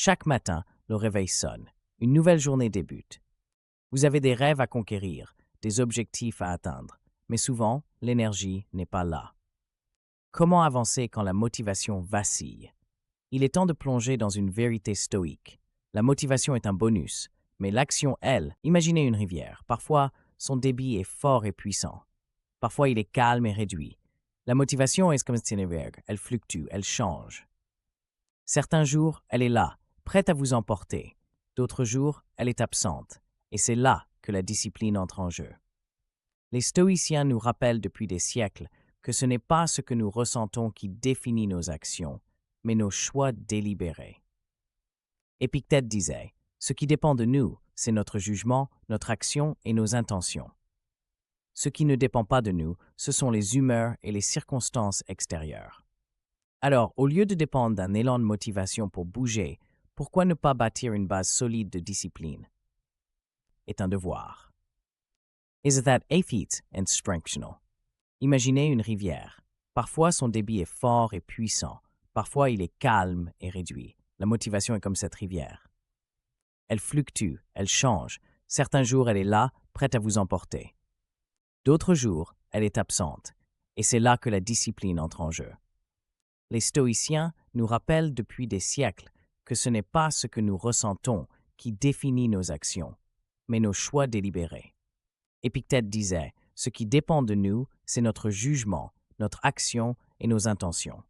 Chaque matin, le réveil sonne. Une nouvelle journée débute. Vous avez des rêves à conquérir, des objectifs à atteindre, mais souvent, l'énergie n'est pas là. Comment avancer quand la motivation vacille? Il est temps de plonger dans une vérité stoïque. La motivation est un bonus, mais l'action, elle, imaginez une rivière. Parfois, son débit est fort et puissant. Parfois, il est calme et réduit. La motivation est comme une rivière, elle fluctue, elle change. Certains jours, elle est là, prête à vous emporter. D'autres jours, elle est absente. Et c'est là que la discipline entre en jeu. Les stoïciens nous rappellent depuis des siècles que ce n'est pas ce que nous ressentons qui définit nos actions, mais nos choix délibérés. Épictète disait, « Ce qui dépend de nous, c'est notre jugement, notre action et nos intentions. Ce qui ne dépend pas de nous, ce sont les humeurs et les circonstances extérieures. » Alors, au lieu de dépendre d'un élan de motivation pour bouger, pourquoi ne pas bâtir une base solide de discipline? Est un devoir. Is that effete and strengthenal? Imaginez une rivière. Parfois, son débit est fort et puissant. Parfois, il est calme et réduit. La motivation est comme cette rivière. Elle fluctue, elle change. Certains jours, elle est là, prête à vous emporter. D'autres jours, elle est absente. Et c'est là que la discipline entre en jeu. Les stoïciens nous rappellent depuis des siècles que ce n'est pas ce que nous ressentons qui définit nos actions, mais nos choix délibérés. Épictète disait, « Ce qui dépend de nous, c'est notre jugement, notre action et nos intentions.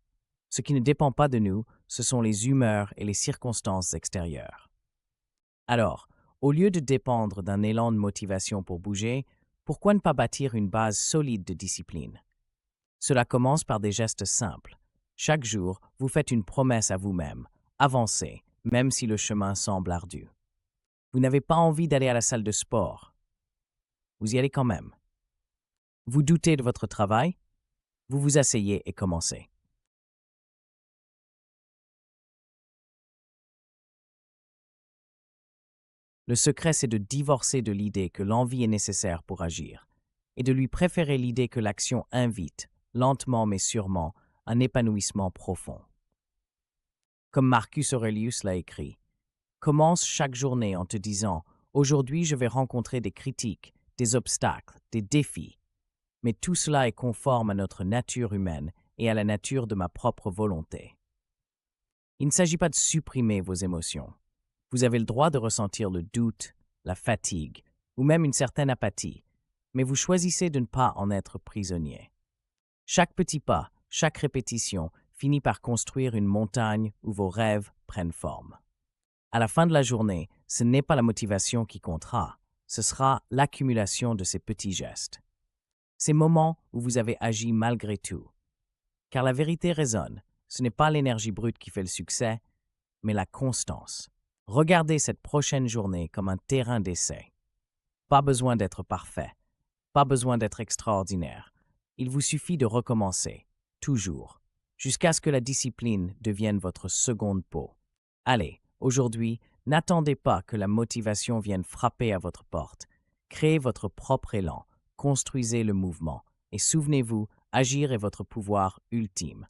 Ce qui ne dépend pas de nous, ce sont les humeurs et les circonstances extérieures. » Alors, au lieu de dépendre d'un élan de motivation pour bouger, pourquoi ne pas bâtir une base solide de discipline? Cela commence par des gestes simples. Chaque jour, vous faites une promesse à vous-même. Avancez, même si le chemin semble ardu. Vous n'avez pas envie d'aller à la salle de sport. Vous y allez quand même. Vous doutez de votre travail? Vous vous asseyez et commencez. Le secret, c'est de divorcer de l'idée que l'envie est nécessaire pour agir et de lui préférer l'idée que l'action invite, lentement mais sûrement, un épanouissement profond. Comme Marcus Aurelius l'a écrit, « Commence chaque journée en te disant « Aujourd'hui, je vais rencontrer des critiques, des obstacles, des défis. » Mais tout cela est conforme à notre nature humaine et à la nature de ma propre volonté. Il ne s'agit pas de supprimer vos émotions. Vous avez le droit de ressentir le doute, la fatigue ou même une certaine apathie, mais vous choisissez de ne pas en être prisonnier. Chaque petit pas, chaque répétition finit par construire une montagne où vos rêves prennent forme. À la fin de la journée, ce n'est pas la motivation qui comptera, ce sera l'accumulation de ces petits gestes. Ces moments où vous avez agi malgré tout. Car la vérité résonne, ce n'est pas l'énergie brute qui fait le succès, mais la constance. Regardez cette prochaine journée comme un terrain d'essai. Pas besoin d'être parfait, pas besoin d'être extraordinaire. Il vous suffit de recommencer, toujours, jusqu'à ce que la discipline devienne votre seconde peau. Allez, aujourd'hui, n'attendez pas que la motivation vienne frapper à votre porte. Créez votre propre élan, construisez le mouvement, et souvenez-vous, agir est votre pouvoir ultime.